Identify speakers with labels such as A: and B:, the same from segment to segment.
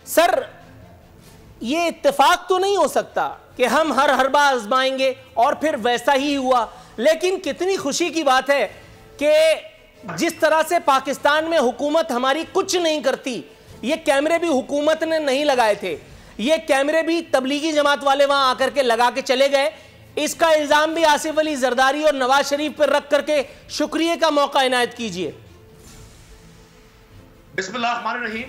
A: Sir ये इत्तेफाक तो नहीं हो सकता कि हम हर बार आजमाएंगे और फिर वैसा ही हुआ। लेकिन कितनी खुशी की बात है कि जिस तरह से पाकिस्तान में हुकूमत हमारी कुछ नहीं करती, ये कैमरे भी हुकूमत ने नहीं लगाए थे, ये कैमरे भी तबलीगी जमात वाले वहां आकर के लगा के चले गए। इसका इल्जाम भी आसिफ अली जरदारी और नवाज शरीफ पर रख करके शुक्रिया का मौका इनायत कीजिए।
B: बिस्मिल्लाहिर्रहमानिर्रहीम।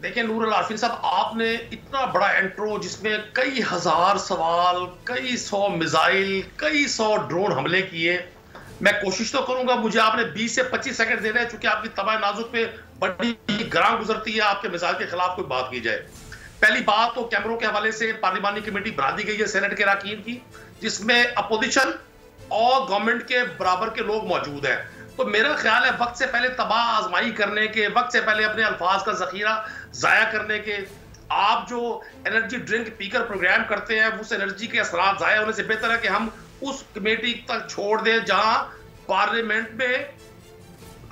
B: देखिए नूर अल आरफीन साहब, आपने इतना बड़ा इंट्रो जिसमें कई हजार सवाल, कई सौ मिसाइल, कई सौ ड्रोन हमले किए। मैं कोशिश तो करूंगा, मुझे आपने 20 से 25 सेकंड दे रहे हैं, चूंकि आपकी तबाह नाजुक पे बड़ी ग्रां गुजरती है, आपके मिजाज के खिलाफ कोई बात की जाए। पहली बात तो कैमरों के हवाले से पार्लिमानी कमेटी बना दी गई है सेनेट के अरकान की, जिसमें अपोजिशन और गवर्नमेंट के बराबर के लोग मौजूद हैं। तो मेरा ख्याल है वक्त से पहले तबाह आजमाई करने के, वक्त से पहले अपने अल्फाज का जखीरा जाया करने के, आप जो एनर्जी ड्रिंक पीकर प्रोग्राम करते हैं उस एनर्जी के असरात जाया होने से बेहतर है कि हम उस कमेटी तक छोड़ दें जहां पार्लियामेंट में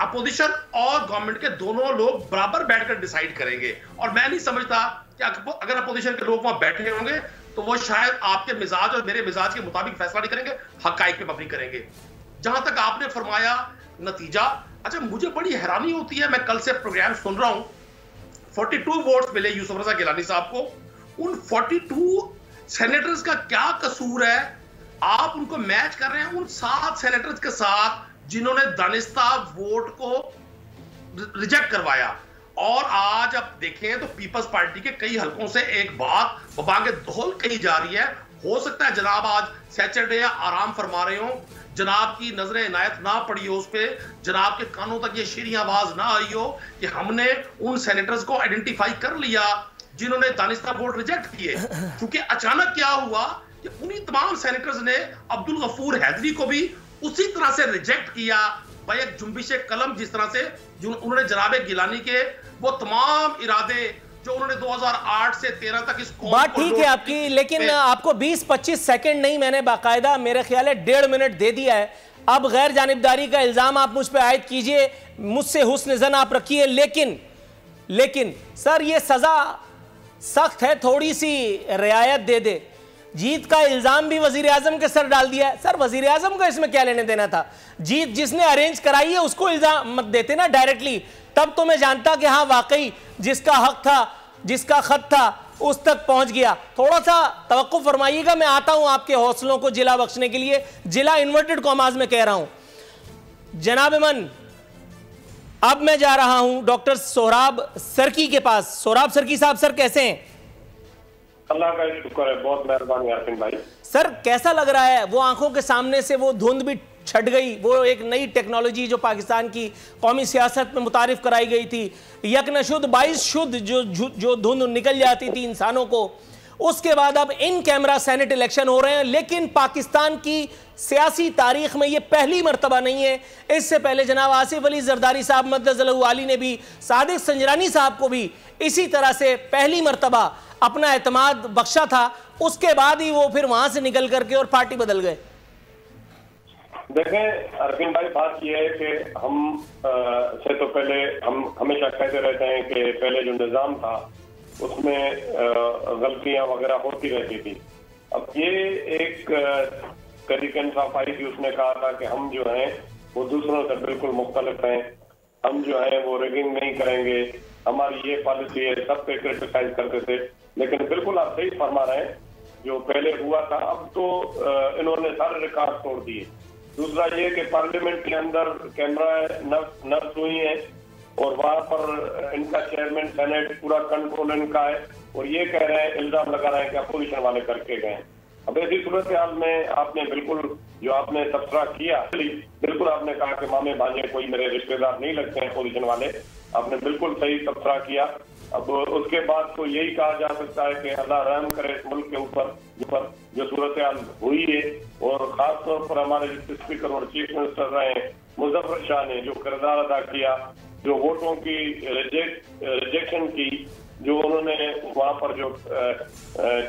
B: अपोजिशन और गवर्नमेंट के दोनों लोग बराबर बैठकर डिसाइड करेंगे। और मैं नहीं समझता कि अगर अपोजिशन के लोग वहां बैठे होंगे तो वो शायद आपके मिजाज और मेरे मिजाज के मुताबिक फैसला नहीं करेंगे, हकाइक पे मबनी करेंगे। जहां तक आपने फरमाया नतीजा, अच्छा मुझे बड़ी हैरानी होती है, मैं कल से प्रोग्राम सुन रहा हूं, 42 वोट्स मिले यूसुफ रजा गिलानी साहब को। उन 42 सेनेटर्स का क्या कसूर है? आप उनको मैच कर रहे हैं उन 7 सेनेटर्स के साथ जिन्होंने दानिस्ता वोट को रिजेक्ट करवाया। और आज आप देखें तो पीपल्स पार्टी के कई हलकों से एक बात बबांगे दोहल कही जा रही है। हो सकता है जनाब आज सैटरडे आराम फरमा रहे हो, जनाब की नजरें इनायत ना पड़ी हो उस पर, जनाब के कानों तक ये शीरी आवाज ना आई हो कि हमने उन सेनेटर्स को आइडेंटिफाई कर लिया जिन्होंने दानिस्ता वोट रिजेक्ट किए। क्योंकि अचानक क्या हुआ कि उन्हीं तमाम सेनेटर्स ने अब्दुल गफूर हैदरी को भी उसी तरह से रिजेक्ट किया भाई, एक जुम्बिश कलम, जिस तरह से उन्होंने जनाब गिलानी के वो तमाम इरादे जो उन्होंने 2008 से 13 तक इस
A: बात ठीक है आपकी, लेकिन आपको 20-25 सेकंड नहीं, मैंने बाकायदा मेरे ख्याल है 1.5 मिनट दे दिया है। अब गैर जानिबदारी का इल्जाम आप मुझ पर आयद कीजिए, मुझसे हुस्न ज़न आप रखिए, लेकिन सर ये सजा सख्त है, थोड़ी सी रियायत दे दे। जीत का इल्जाम भी वजीर आजम के सर डाल दिया है। सर वजीर आजम को इसमें क्या लेने देना था? जीत जिसने अरेंज कराई है उसको इल्जाम मत देते ना डायरेक्टली, तब तो मैं जानता कि हाँ वाकई जिसका हक था, जिसका खत था उस तक पहुंच गया। थोड़ा सा तवक्कुफ फरमाइएगा, मैं आता हूं आपके हौसलों को जिला बख्शने के लिए, जिला इन्वर्टेड कॉमास में कह रहा हूं। जनाब मन, अब मैं जा रहा हूं डॉक्टर सोहराब सरकी के पास। सोहराब सरकी साहब, सर कैसे हैं?
C: अल्लाह का शुक्र है, बहुत मेहरबानी यासीन भाई।
A: सर कैसा लग रहा है, वो आंखों के सामने से वो धुंध भी छट गई, वो एक नई टेक्नोलॉजी जो पाकिस्तान की कौमी सियासत में मुतारिफ कराई गई थी, यकनशुद्ध 22 शुद्ध जो धुंध निकल जाती थी इंसानों को, उसके बाद अब इन कैमरा सेनेट इलेक्शन हो रहे हैं। लेकिन पाकिस्तान की सियासी तारीख में ये पहली मरतबा नहीं है। इससे पहले जनाब आसिफ अली जरदारी साहब मद्दज़ल्लहु आली ने भी सादिक संजरानी साहब को भी इसी तरह से पहली मरतबा अपना एतमाद बख्शा था, उसके बाद ही वो फिर वहां से निकल करके और पार्टी बदल गए।
C: देखें अरविंद भाई, बात यह है कि हम से तो पहले हम हमेशा कहते रहते हैं कि पहले जो निज़ाम था उसमें गलतियां वगैरह होती रहती थी। अब ये एक तरीके इंसाफ आई थी, उसने कहा था कि हम जो हैं वो दूसरों से बिल्कुल मुख्तलिफ हैं, हम जो है वो रिगिंग नहीं करेंगे, हमारी ये पॉलिसी है, सब पे क्रिटिसाइज करते थे। लेकिन बिल्कुल आप सही फरमा रहे हैं, जो पहले हुआ था अब तो इन्होंने सारे रिकॉर्ड तोड़ दिए। दूसरा ये कि पार्लियामेंट के अंदर कैमरा नर्स हुई है और वहां पर इनका चेयरमैन सेनेट पूरा कंट्रोल इनका है, और ये कह रहे हैं, इल्जाम लगा रहे हैं कि अपोजिशन वाले करके गए। अब ऐसी सूरत हाल में आपने बिल्कुल जो आपने तबसरा किया, बिल्कुल आपने कहा कि मामे भांजे कोई मेरे रिश्तेदार नहीं लगते हैं अपोजिशन वाले, आपने बिल्कुल सही तबसरा किया। अब उसके बाद तो यही कहा जा सकता है कि अल्लाह रहम करे इस मुल्क के ऊपर जो सूरत हाल हुई है, और खास तौर पर हमारे स्पीकर और चीफ मिनिस्टर रहे मुजफ्फर शाह ने जो किरदार अदा किया, जो वोटों की रिजेक्शन की, जो उन्होंने वहां पर जो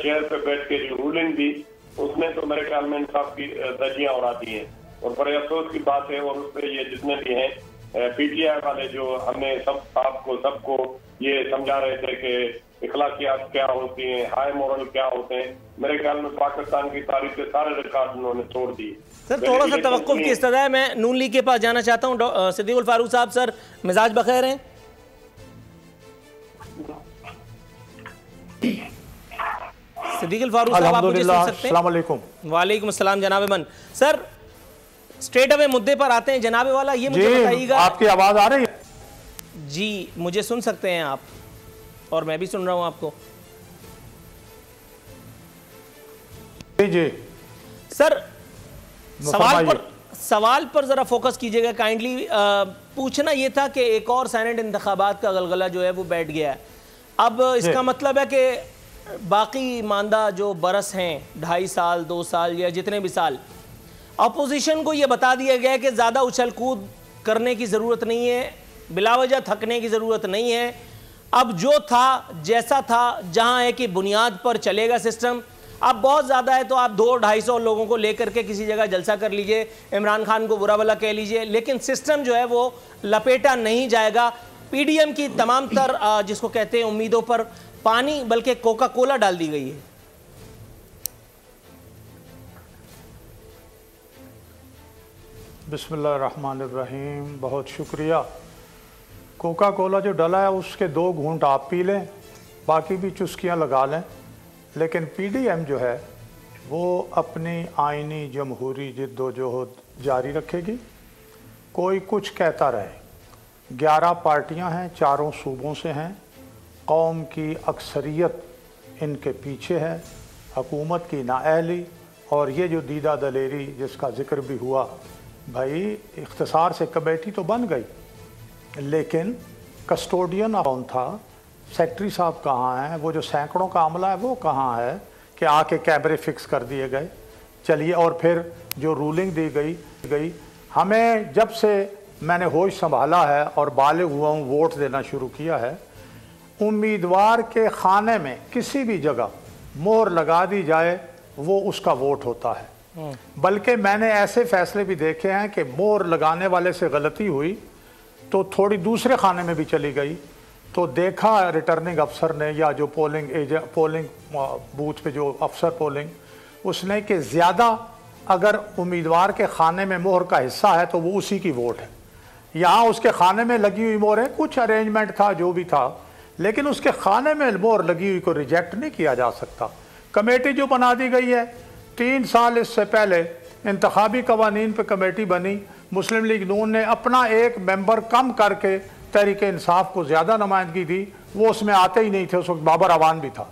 C: चेयर पे बैठ के जो रूलिंग दी, उसमें तो मेरे ख्याल में इंसाफ की धज्जियां उड़ा दी हैं। और बड़े अफसोस की बात है, और उस पर ये जितने भी हैं पीटीआई वाले जो हमें सबको ये समझा रहे थे कि इखलाकियात क्या होती हैं, हाई मोरल क्या होते हैं, मेरे ख्याल में पाकिस्तान की तारीख के सारे रिकॉर्ड उन्होंने तोड़ दिए।
A: सर थोड़ा सा तवक्कुफ की इस्तदा है, मैं नून लीग के पास जाना चाहता हूँ। सिद्दीकुल फारूक साहब, सर मिजाज बखैर हैं? सिद्दीकुल फारूक साहब, आप मुझे सुन सकते हैं? अस्सलाम वालेकुम। वालेकुम अस्सलाम जनाब मन। सर स्ट्रेट अवे मुद्दे पर आते हैं जनाब वाला, ये मुझे बताइएगा।
D: आपकी आवाज आ रही है?
A: जी मुझे सुन सकते हैं आप, और मैं भी सुन रहा हूं आपको।
D: जी
A: सर सवाल पर जरा फोकस कीजिएगा काइंडली। पूछना यह था कि एक और सेनेट इंतखाबात का गलगला जो है वो बैठ गया है। अब इसका मतलब है कि बाकी मानदा जो बरस हैं, 2.5 साल 2 साल या जितने भी साल, अपोजिशन को यह बता दिया गया है कि ज़्यादा उछल कूद करने की ज़रूरत नहीं है, बिलावजह थकने की ज़रूरत नहीं है। अब जो था जैसा था, जहां है कि बुनियाद पर चलेगा सिस्टम। अब बहुत ज़्यादा है तो आप 200-250 लोगों को लेकर के किसी जगह जलसा कर लीजिए, इमरान खान को बुरा भला कह लीजिए, लेकिन सिस्टम जो है वो लपेटा नहीं जाएगा। पीडीएम की तमाम तर जिसको कहते हैं उम्मीदों पर पानी बल्कि कोका कोला डाल दी गई है।
D: बिस्मिल्लाहिर्रहमानिर्रहीम, बहुत शुक्रिया। कोका कोला जो डला है उसके 2 घूंट आप पी लें, बाकी भी चुस्कियां लगा लें, लेकिन पीडीएम जो है वो अपनी आइनी जमहूरी जिद्दोजहद जारी रखेगी। कोई कुछ कहता रहे। 11 पार्टियां हैं, 4 सूबों से हैं, कौम की अक्सरियत इनके पीछे है, हुकूमत की नाअहली और ये जो दीदा दलेरी जिसका जिक्र भी हुआ, भाई इख्तिसार से कमेटी तो बन गई, लेकिन कस्टोडियन कौन था, सेक्रेटरी साहब कहाँ हैं, वो जो सैकड़ों का अमला है वो कहाँ है कि आके कैमरे फिक्स कर दिए गए। चलिए, और फिर जो रूलिंग दी गई हमें, जब से मैंने होश संभाला है और बालिग हुआ हूँ, वोट देना शुरू किया है, उम्मीदवार के खाने में किसी भी जगह मोहर लगा दी जाए वो उसका वोट होता है। बल्कि मैंने ऐसे फैसले भी देखे हैं कि मोहर लगाने वाले से गलती हुई तो थोड़ी दूसरे खाने में भी चली गई, तो देखा रिटर्निंग अफसर ने या जो पोलिंग बूथ पे जो अफसर पोलिंग, उसने कि ज़्यादा अगर उम्मीदवार के खाने में मोहर का हिस्सा है तो वो उसी की वोट है। यहाँ उसके खाने में लगी हुई मोहर है, कुछ अरेंजमेंट था जो भी था, लेकिन उसके खाने में मोहर लगी हुई को रिजेक्ट नहीं किया जा सकता। कमेटी जो बना दी गई है, 3 साल इससे पहले इंतखाबी कवानीन पे कमेटी बनी, मुस्लिम लीग नून ने अपना एक मेंबर कम करके तहरीक इंसाफ को ज़्यादा नुमाइंदगी दी, वो उसमें आते ही नहीं थे, उस वक्त बाबर अवान भी था।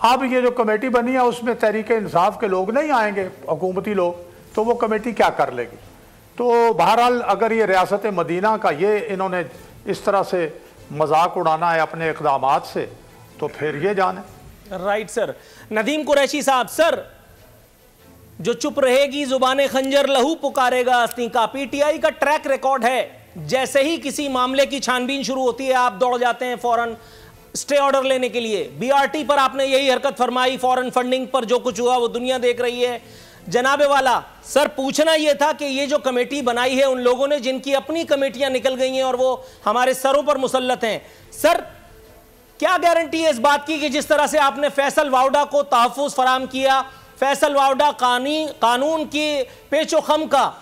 D: अब ये जो कमेटी बनी है उसमें तहरीक इंसाफ के लोग नहीं आएंगे, हुकूमती लोग, तो वो कमेटी क्या कर लेगी। तो बहरहाल अगर ये रियासत मदीना का ये इन्होंने इस तरह से मजाक उड़ाना है अपने इक़दामात से, तो फिर ये जाने।
A: Right sir. नदीम कुरैशी साहब, सर जो चुप रहेगी जुबाने खंजर लहू पुकारेगा अस्ती का, पीटीआई का ट्रैक रिकॉर्ड है, जैसे ही किसी मामले की छानबीन शुरू होती है आप दौड़ जाते हैं फौरन स्टे ऑर्डर लेने के लिए। बीआरटी पर आपने यही हरकत फरमाई, फॉरेन फंडिंग पर जो कुछ हुआ वो दुनिया देख रही है। जनाबे वाला सर, पूछना यह था कि ये जो कमेटी बनाई है उन लोगों ने जिनकी अपनी कमेटियां निकल गई हैं और वो हमारे सरों पर मुसल्लत हैं, सर क्या गारंटी है इस बात की कि जिस तरह से आपने फैसल वावडा को तहफ़्फ़ुज़ फराम किया, फैसल वावडा कानून की पेचोखम का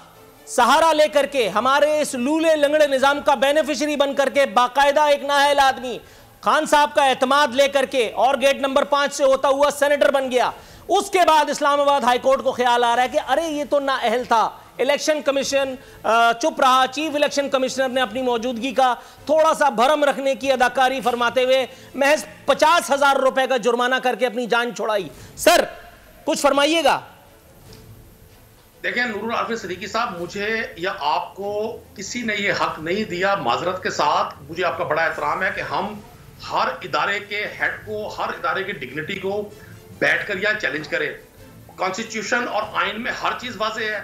A: सहारा लेकर के हमारे इस लूले लंगड़े निजाम का बेनिफिशियरी बन करके बाकायदा एक नाअहल आदमी खान साहब का एतमाद लेकर के और गेट नंबर 5 से होता हुआ सेनेटर बन गया, उसके बाद इस्लामाबाद हाईकोर्ट को ख्याल आ रहा है कि अरे ये तो नाअहल था, इलेक्शन कमीशन चुप रहा, चीफ इलेक्शन कमिश्नर ने अपनी मौजूदगी का थोड़ा सा भरम रखने की अदाकारी फरमाते हुए महज 50,000 रुपए का जुर्माना करके अपनी जान छुड़ाई। सर कुछ फरमाइएगा।
B: देखिए नूरुल आफिफ सिद्दीकी साहब, मुझे या आपको किसी ने ये हक नहीं दिया, माजरत के साथ मुझे आपका बड़ा एहतराम है कि हम हर इदारे के हेड को, हर इदारे की डिग्निटी को बैठकर या चैलेंज करें। कॉन्स्टिट्यूशन और आइन में हर चीज वाज़ेह है,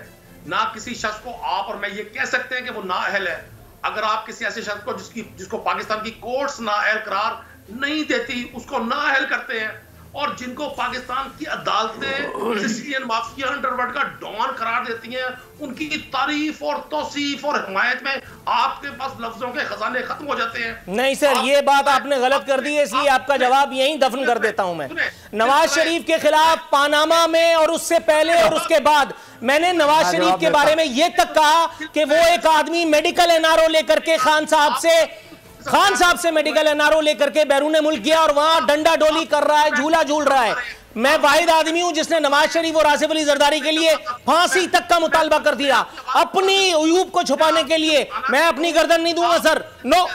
B: ना किसी शख्स को आप और मैं ये कह सकते हैं कि वो नाअहल है। अगर आप किसी ऐसे शख्स को जिसको पाकिस्तान की कोर्ट्स नाअहल करार नहीं देती उसको नाअहल करते हैं और जिनको पाकिस्तान की अदालतें सिसिलियन माफिया अंडरवर्ल्ड का डॉन करार देती हैं, उनकी तारीफ और तौसीफ और हिमायत में आपके पास लफ्जों के खजाने खत्म हो जाते हैं।
A: नहीं सर, ये बात आपने गलत कर दी है, इसलिए आपका जवाब यहीं दफन कर देता हूं मैं। नवाज शरीफ के खिलाफ पानामा में और उससे पहले और उसके बाद मैंने नवाज शरीफ के बारे में यह तक कहा कि वो एक आदमी मेडिकल एनआरओ लेकर के खान साहब से मेडिकल एनआरओ लेकर के बैरून मुल्क गया और वहां डंडा डोली कर रहा है, झूला झूल रहा है। मैं वाहिद आदमी हूं जिसने नवाज शरीफ और आसिफ अली जरदारी के लिए फांसी तक का मुतालबा कर दिया। अपनी उयूब को छुपाने के लिए मैं अपनी गर्दन नहीं दूंगा सर। नो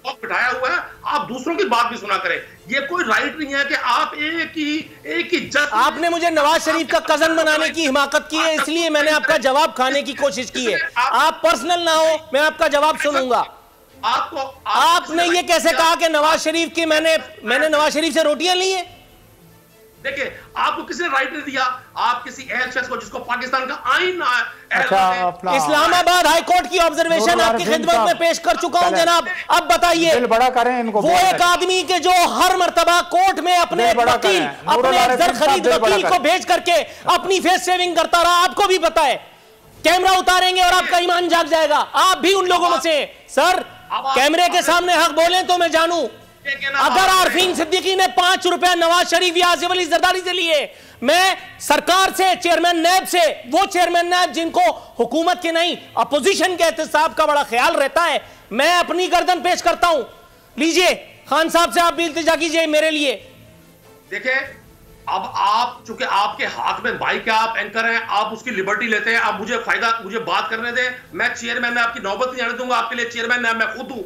B: बिठाया हुआ है, आप दूसरों की बात भी सुना करें। ये कोई राइट नहीं है कि आप एक ही जज।
A: आपने मुझे नवाज शरीफ का कजन बनाने की हिमाकत की है, इसलिए मैंने आपका जवाब खाने की कोशिश की है। आप पर्सनल ना हो, मैं आपका जवाब सुनूंगा। आपने ये कैसे कहा कि नवाज शरीफ की मैंने नवाज शरीफ से रोटियां ली है?
B: देखिए, आपको किसने राइट नहीं दिया? आप किसी ऐसे शख्स को जिसको पाकिस्तान का आईन
A: इस्लामाबाद हाई कोर्ट की ऑब्जर्वेशन आपकी खिदमत में पेश कर चुका हूं जनाब। अब बताइए,
D: बड़ा करें इनको।
A: वो एक आदमी के जो हर मर्तबा कोर्ट में अपने वकील, अपने जर खरीद वकील को भेज करके अपनी फेस सेविंग करता रहा, आपको भी पता है। कैमरा उतारेंगे और आपका ईमान जाग जाएगा। आप भी उन लोगों में से। सर, कैमरे के सामने हक बोले तो मैं जानूं। अगर आरफीन सिद्दीकी ने 5 रुपए नवाज शरीफ या आसिफ अली जरदारी से लिए, मैं सरकार से, चेयरमैन नैब से, वो चेयरमैन नैब जिनको हुकूमत के नहीं अपोजिशन के एहतसाब का बड़ा ख्याल रहता है, मैं अपनी गर्दन पेश करता हूं। लीजिए, खान साहब से आप भी इल्तिजा कीजिए मेरे लिए।
B: देखिए, अब आप चूंकि आपके हाथ में माइक है, आप एंकर हैं, आप उसकी लिबर्टी लेते हैं। आप मुझे बात करने दें। मैं चेयरमैन में आपकी नौबत नहीं आने दूंगा। आपके लिए चेयरमैन मैं खुद हूं।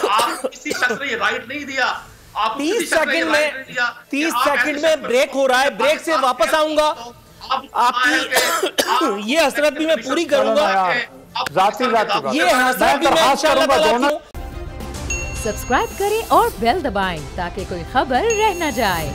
B: आप किसी शख्स ने ये राइट नहीं दिया।
A: 30 सेकंड में ब्रेक हो रहा है, ब्रेक से वापस आऊंगा। आपकी ये हसरत भी मैं पूरी करूंगा। ये हसरत भी मैं इंशाअल्लाह।
E: सब्सक्राइब करें और बेल दबाएं ताकि कोई खबर रह न जाए।